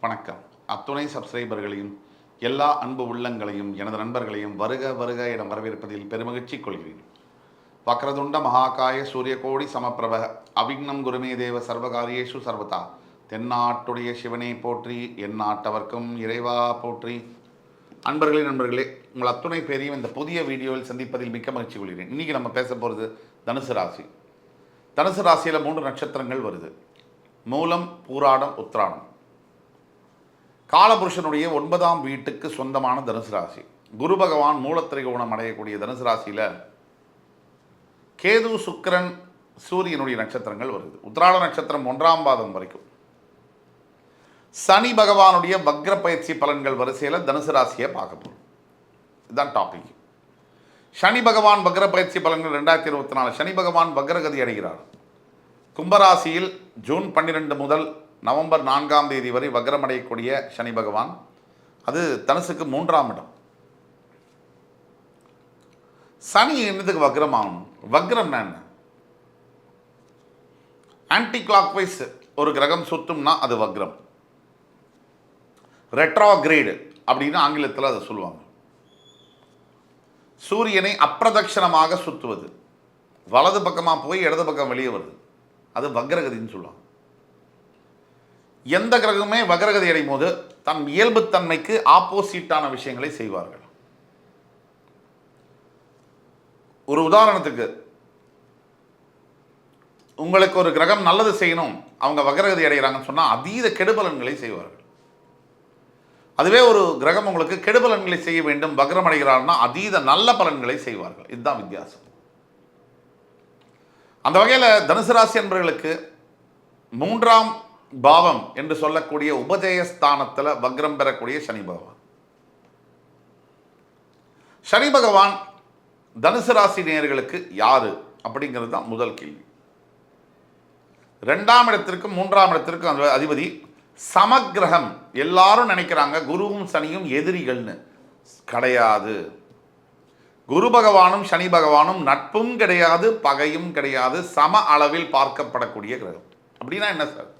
வணக்கம். அத்துணை சப்ஸ்கிரைபர்களையும் எல்லா அன்பு உள்ளங்களையும் எனது நண்பர்களையும் வருக வருக என வரவேற்பதில் பெருமகிழ்ச்சி கொள்கிறேன். வக்ரதுண்ட மகாகாய சூரியகோடி சமப்பிரப அவிக்னம் குருமே தேவ சர்வகாரியேஷு சர்வதா தென்னாட்டுடைய சிவனை போற்றி எந்நாட்டவர்க்கும் இறைவா போற்றி. நண்பர்களே உங்கள் அத்துணை பேரையும் இந்த புதிய வீடியோவில் சந்திப்பதில் மிக்க மகிழ்ச்சி கொள்கிறேன். இன்றைக்கி நம்ம பேச போகிறது தனுசு ராசி. தனுசு ராசியில் 3 நட்சத்திரங்கள் வருது. மூலம், பூராடம், உத்திராடம். காலபுருஷனுடைய 9ஆம் வீட்டுக்கு சொந்தமான தனுசு ராசி. குரு பகவான் மூலத்திரிகோணம் அடையக்கூடிய தனுசு ராசியில் கேது, சுக்கிரன், சூரியனுடைய நட்சத்திரங்கள் வருது. உத்திராட நட்சத்திரம் 1ஆம் பாதம் வரைக்கும். சனி பகவானுடைய வக்ர பயிற்சி பலன்கள் வரிசையில் தனுசு ராசியை பார்க்க போகிறோம். இதுதான் டாபிக். சனி பகவான் வக்ர பயிற்சி பலன்கள் 2024. சனி பகவான் வக்ரகதி அடைகிறார். கும்பராசியில் ஜூன் 12 முதல் நவம்பர் 4ஆம் தேதி வரை வக்ரமடையக்கூடிய சனி பகவான், அது தனுசுக்கு 3ஆம் இடம். சனி என்னதுக்கு வக்ரமாகும்? வக்ரம் என்ன? ஆன்டி கிளாக் வைஸ் ஒரு கிரகம் சுத்தும்னா அது வக்ரம். ரெட்ரோகிரேடு அப்படின்னு ஆங்கிலத்தில் அதை சொல்லுவாங்க. சூரியனை அப்பிரதட்சணமாக சுற்றுவது, வலது பக்கமாக போய் இடது பக்கம் வெளியே வருது, அது வக்ரகதின்னு சொல்லுவாங்க. எந்த கிரகமே வக்ரகதி அடையும் போது தன் இயல்புத்தன்மைக்கு ஆப்போசிட்டான விஷயங்களை செய்வார்கள். ஒரு உதாரணத்துக்கு, உங்களுக்கு ஒரு கிரகம் நல்லது செய்யணும், அவங்க வக்ரகதி அடைகிறாங்கன்னு சொன்னால் அதீத கெடுபலன்களை செய்வார்கள். அதுவே ஒரு கிரகம் உங்களுக்கு கெடுபலன்களை செய்ய வேண்டும், வக்ரம் அடைகிறார்னா அதீத நல்ல பலன்களை செய்வார்கள். இதுதான் வித்தியாசம். அந்த வகையில் தனுசு ராசி என்பவர்களுக்கு 3ஆம் பாவம் என்று சொல்லக்கூடிய உபஜயஸ்தானத்தில் வக்ரம் பெறக்கூடிய சனி பகவான். சனி பகவான் தனுசு ராசி நேயர்களுக்கு யாரு அப்படிங்கிறது தான் முதல் கேள்வி. 2ஆம் இடத்திற்கும் 3ஆம் இடத்திற்கும் அந்த அதிபதி சமக்கிரகம். எல்லாரும் நினைக்கிறாங்க குருவும் சனியும் எதிரிகள்னு. கிடையாது. குரு பகவானும் சனி பகவானும் நட்பும் கிடையாது, பகையும் கிடையாது, சம அளவில் பார்க்கப்படக்கூடிய கிரகம். அப்படின்னா என்ன சார்?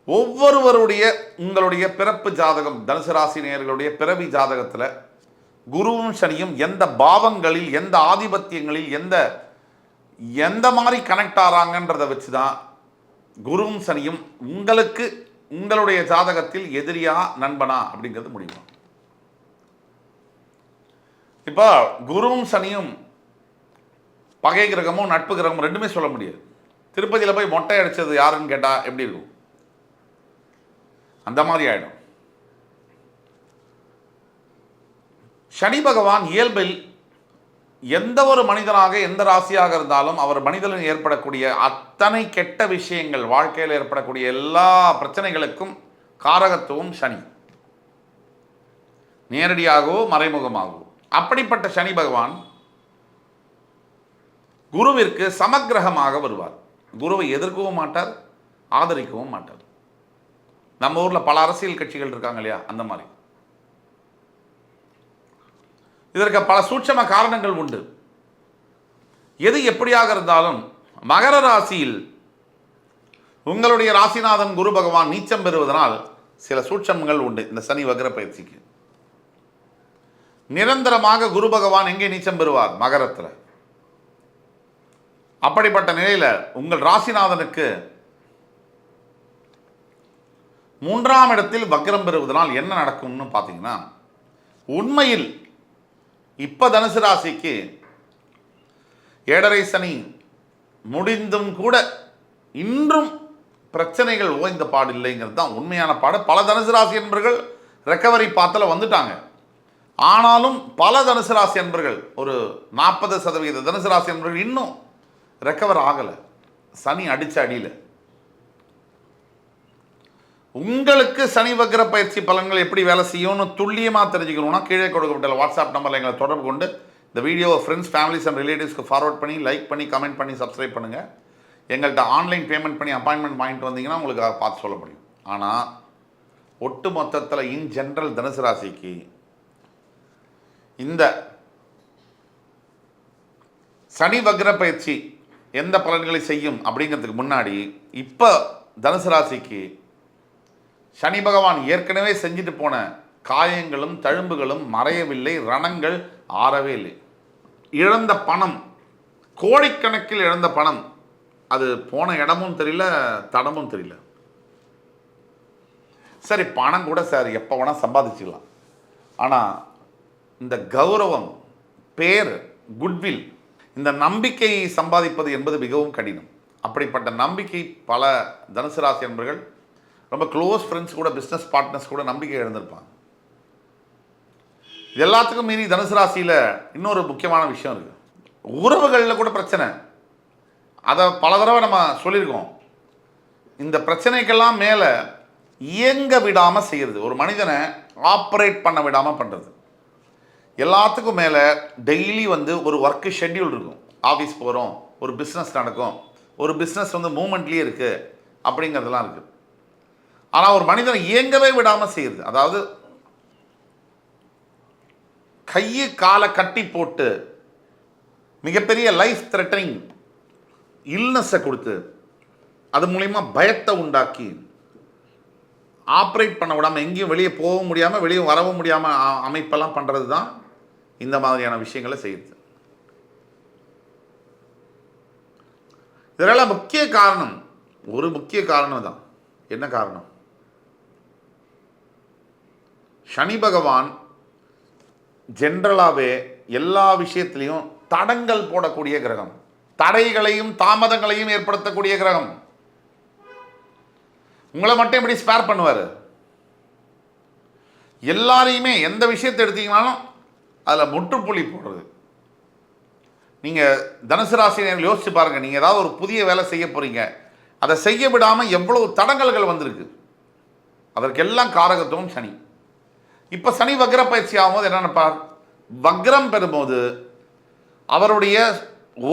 ஒவ்வொருவருடைய உங்களுடைய பிறப்பு ஜாதகம், தனுசு ராசி நேயர்களுடைய பிறவி ஜாதகத்தில் குருவும் சனியும் எந்த பாவங்களில், எந்த ஆதிபத்தியங்களில், எந்த மாதிரி கனெக்ட் ஆகிறாங்கன்றதை வச்சு தான் குருவும் சனியும் உங்களுக்கு உங்களுடைய ஜாதகத்தில் எதிரியா நண்பனா அப்படிங்கிறது முடியும். இப்போ குருவும் சனியும் பகை கிரகமும் நட்பு கிரகமும் ரெண்டுமே சொல்ல முடியாது. திருப்பதியில் போய் மொட்டை அடித்தது யாருன்னு கேட்டால் எப்படி இருக்கும்? அந்த மாதிரி ஆயிடும். சனி பகவான் இயல்பில் எந்த ஒரு மனிதனாக எந்த ராசியாக இருந்தாலும் அவர் மனிதனில் ஏற்படக்கூடிய அத்தனை கெட்ட விஷயங்கள், வாழ்க்கையில் ஏற்படக்கூடிய எல்லா பிரச்சனைகளுக்கும் காரகத்துவம் சனி, நேரடியாகவோ மறைமுகமாகவோ. அப்படிப்பட்ட சனி பகவான் குருவிற்கு சமக்கிரகமாக வருவார். குருவை எதிர்க்கவும் மாட்டார், ஆதரிக்கவும் மாட்டார். நம்ம ஊரில் பல அரசியல் கட்சிகள் இருக்காங்க இல்லையா, அந்த மாதிரி. இதற்கு பல சூட்சம காரணங்கள் உண்டு. எது எப்படியாக இருந்தாலும் மகர ராசியில் உங்களுடைய ராசிநாதன் குரு பகவான் நீச்சம் பெறுவதனால் சில சூட்சமங்கள் உண்டு. இந்த சனி வக்ர பயிற்சிக்கு நிரந்தரமாக குரு பகவான் எங்கே நீச்சம் பெறுவார்? மகரத்தில். அப்படிப்பட்ட நிலையில் உங்கள் ராசிநாதனுக்கு 3ஆம் இடத்தில் வக்ரம் பெறுவதனால் என்ன நடக்கும்னு பார்த்தீங்கன்னா, உண்மையில் இப்போ தனுசு ராசிக்கு 7.5 சனி முடிந்தும் கூட இன்றும் பிரச்சனைகள் ஓய்ந்த பாடு இல்லைங்கிறது தான் உண்மையான பாடு. பல தனுசு ராசி என்பர்கள் ரெக்கவரி பாத்தில் வந்துட்டாங்க. ஆனாலும் பல தனுசு ராசி என்பர்கள், ஒரு 40% தனுசு ராசி என்பர்கள் இன்னும் ரெக்கவர் ஆகலை. சனி அடித்த அடியில். உங்களுக்கு சனி வக்ர பயிற்சி பலன்கள் எப்படி வேலை செய்யும்னு துல்லியமாக தெரிஞ்சுக்கணும்னா கீழே கொடுக்கப்பட்ட வாட்ஸ்அப் நம்பரில் எங்களை தொடர்பு கொண்டு இந்த வீடியோவை ஃப்ரெண்ட்ஸ், ஃபேமிலிஸ் அண்ட் ரிலேட்டிவ்ஸ்க்கு ஃபார்வர்ட் பண்ணி, லைக் பண்ணி, கமெண்ட் பண்ணி, சப்ஸ்கிரைப் பண்ணுங்கள். எங்கள்கிட்ட ஆன்லைன் பேமெண்ட் பண்ணி அப்பாயின்மெண்ட் வாங்கிட்டு வந்தீங்கன்னா உங்களுக்கு பார்த்து சொல்ல முடியும். ஆனால் ஒட்டு மொத்தத்தில் இன் ஜென்ரல் தனுசு ராசிக்கு இந்த சனி வக்ர பயிற்சி எந்த பலன்களை செய்யும் அப்படிங்கிறதுக்கு முன்னாடி இப்போ தனுசு ராசிக்கு சனி பகவான் ஏற்கனவே செஞ்சுட்டு போன காயங்களும் தழும்புகளும் மறையவில்லை, ரணங்கள் ஆறவே இல்லை. இழந்த பணம், கோடிக்கணக்கில் இழந்த பணம், அது போன இடமும் தெரியல, தடமும் தெரியல. சரி, பணம் கூட சார் எப்போ வேணால் சம்பாதிச்சுக்கலாம். ஆனால் இந்த கௌரவம், பேர், குட்வில், இந்த நம்பிக்கையை சம்பாதிப்பது என்பது மிகவும் கடினம். அப்படிப்பட்ட நம்பிக்கை பல தனுசு ராசி என்பர்கள், ரொம்ப க்ளோஸ் ஃப்ரெண்ட்ஸ் கூட, பிஸ்னஸ் பார்ட்னர்ஸ் கூட நம்பிக்கை இழந்திருப்பாங்க. இது எல்லாத்துக்கும் மீறி தனுசு ராசியில் இன்னொரு முக்கியமான விஷயம் இருக்குது. உறவுகளில் கூட பிரச்சனை. அதை பல தடவை நம்ம சொல்லியிருக்கோம். இந்த பிரச்சனைக்கெல்லாம் மேலே இயங்க விடாமல் செய்கிறது, ஒரு மனிதனை ஆப்ரேட் பண்ண விடாமல் பண்ணுறது. எல்லாத்துக்கும் மேலே டெய்லி ஒரு ஒர்க்கு ஷெட்யூல் இருக்கும். ஆஃபீஸ் போகிறோம், ஒரு பிஸ்னஸ் நடக்கும், ஒரு பிஸ்னஸ் மூமெண்ட்லேயே இருக்குது அப்படிங்கிறதுலாம் இருக்குது. ஆனால் ஒரு மனிதனை இயங்கவே விடாமல் செய்கிறது, அதாவது கையை காலை கட்டி போட்டு மிகப்பெரிய லைஃப் த்ரெட்டனிங் இல்னஸை கொடுத்து அது மூலிமா பயத்தை உண்டாக்கி ஆப்ரேட் பண்ண விடாமல், எங்கேயும் வெளியே போகவும் முடியாமல் வெளியே வரவும் முடியாமல் அமைப்பெல்லாம் பண்ணுறது தான் இந்த மாதிரியான விஷயங்களை செய்யுது. இதெல்லாம் முக்கிய காரணம், ஒரு முக்கிய காரணம் தான். என்ன காரணம்? சனி பகவான் ஜென்ரலாகவே எல்லா விஷயத்திலையும் தடங்கள் போடக்கூடிய கிரகம், தடைகளையும் தாமதங்களையும் ஏற்படுத்தக்கூடிய கிரகம். உங்களை மட்டும் எப்படி ஸ்பேர் பண்ணுவார்? எல்லாரையுமே எந்த விஷயத்தை எடுத்தீங்கன்னாலும் அதில் முற்றுப்புள்ளி போடுறது. நீங்கள் தனுசு ராசியினர் யோசிச்சு பாருங்கள். நீங்கள் ஏதாவது ஒரு புதிய வேலை செய்ய போகிறீங்க, அதை செய்ய விடாமல் எவ்வளவு தடங்கல்கள் வந்திருக்கு. அதற்கெல்லாம் காரகத்துவம் சனி. இப்போ சனி வக்ர பயிற்சி ஆகும்போது என்னென்ன, வக்ரம் பெறும்போது அவருடைய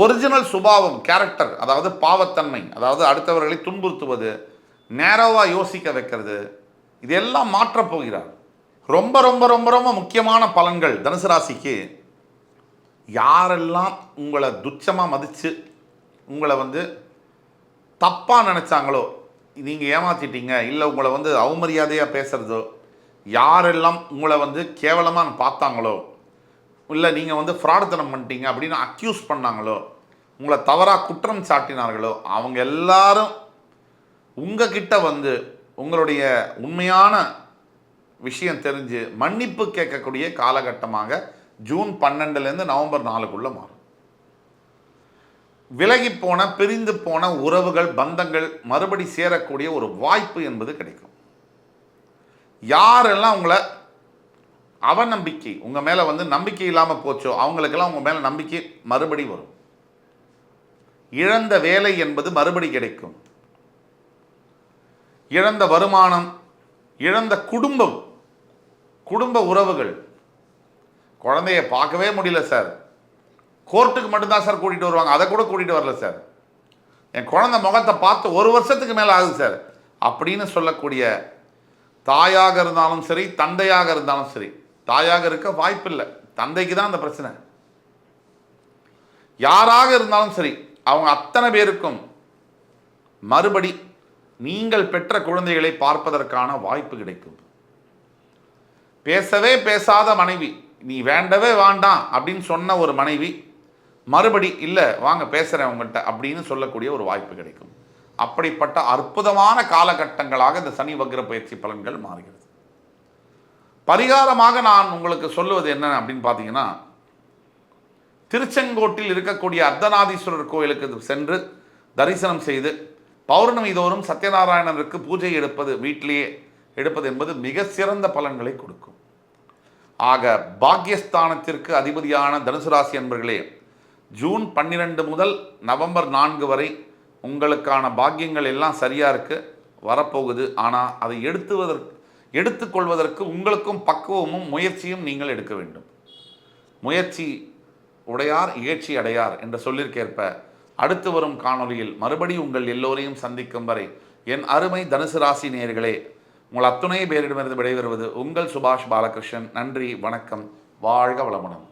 ஒரிஜினல் சுபாவம், கேரக்டர், அதாவது பாவத்தன்மை, அதாவது அடுத்தவர்களை துன்புறுத்துவது, நேரவாக யோசிக்க வைக்கிறது, இதெல்லாம் மாற்றப் போகிறார். ரொம்ப ரொம்ப ரொம்ப ரொம்ப முக்கியமான பலன்கள் தனுசு ராசிக்கு. யாரெல்லாம் உங்களை துச்சமாக மதித்து உங்களை தப்பாக நினச்சாங்களோ, நீங்கள் ஏமாற்றிட்டீங்க, இல்லை உங்களை அவமரியாதையாக பேசுகிறதோ, யாரெல்லாம் உங்களை கேவலமாக பார்த்தாங்களோ, இல்லை நீங்கள் ஃப்ராடுத்தனம் பண்ணிட்டீங்க அப்படின்னு அக்யூஸ் பண்ணாங்களோ, உங்களை தவறாக குற்றம் சாட்டினார்களோ, அவங்க எல்லாரும் உங்ககிட்ட உங்களுடைய உண்மையான விஷயம் தெரிஞ்சு மன்னிப்பு கேட்கக்கூடிய காலகட்டமாக ஜூன் 12லேருந்து நவம்பர் 4க்குள்ளே மாறும். விலகி போன, பிரிந்து போன உறவுகள், பந்தங்கள் மறுபடி சேரக்கூடிய ஒரு வாய்ப்பு என்பது கிடைக்கும். யாரெல்லாம் உங்களை அவநம்பிக்கை, உங்கள் மேலே நம்பிக்கை இல்லாமல் போச்சோ, அவங்களுக்கெல்லாம் உங்கள் மேலே நம்பிக்கை மறுபடி வரும். இழந்த வேலை என்பது மறுபடி கிடைக்கும். இழந்த வருமானம், இழந்த குடும்பம், குடும்ப உறவுகள், குழந்தைய பார்க்கவே முடியல சார், கோர்ட்டுக்கு மட்டும்தான் சார் கூட்டிகிட்டு வருவாங்க, அதை கூட கூட்டிகிட்டு வரல சார், என் குழந்தை முகத்தை பார்த்து 1 வருஷத்துக்கு மேலே ஆகுது சார் அப்படின்னு சொல்லக்கூடிய தாயாக இருந்தாலும் சரி, தந்தையாக இருந்தாலும் சரி. தாயாக இருக்க வாய்ப்பில்லை, தந்தைக்கு தான் அந்த பிரச்சனை. யாராக இருந்தாலும் சரி, அவங்க அத்தனை பேருக்கும் மறுபடி நீங்கள் பெற்ற குழந்தைகளை பார்ப்பதற்கான வாய்ப்பு கிடைக்கும். பேசவே பேசாத மனைவி, நீ வேண்டவே வேண்டாம் அப்படின்னு சொன்ன ஒரு மனைவி மறுபடி இல்லை வாங்க பேசுகிறேன் உங்கள்கிட்ட அப்படின்னு சொல்லக்கூடிய ஒரு வாய்ப்பு கிடைக்கும். அப்படிப்பட்ட அற்புதமான காலகட்டங்களாக இந்த சனி வக்ர பயிற்சி பலன்கள் மாறுகிறது. பரிகாரமாக நான் உங்களுக்கு சொல்லுவது என்ன அப்படின்னு பார்த்தீங்கன்னா, திருச்செங்கோட்டில் இருக்கக்கூடிய அர்த்தநாதீஸ்வரர் கோயிலுக்கு சென்று தரிசனம் செய்து பௌர்ணமி தோறும் சத்யநாராயணருக்கு பூஜை எடுப்பது, வீட்டிலேயே எடுப்பது என்பது மிக சிறந்த பலன்களை கொடுக்கும். ஆக பாக்யஸ்தானத்திற்கு அதிபதியான தனுசு ராசி அன்பர்களே, ஜூன் 12 முதல் நவம்பர் 4 வரை உங்களுக்கான பாக்கியங்கள் எல்லாம் சரியாக இருக்குது, வரப்போகுது. ஆனால் அதை எடுத்துக்கொள்வதற்கு உங்களுக்கும் பக்குவமும் முயற்சியும் நீங்கள் எடுக்க வேண்டும். முயற்சி உடையார் இகழ்ச்சி அடையார் என்ற சொல்லிற்கேற்ப அடுத்து வரும் காணொலியில் மறுபடி உங்கள் எல்லோரையும் சந்திக்கும் வரை என் அருமை தனுசு ராசி நேயர்களே, உங்கள் அத்துணை பேரிடமிருந்து விடைபெறுவது உங்கள் சுபாஷ் பாலகிருஷ்ணன். நன்றி, வணக்கம், வாழ்க வளமுடன்.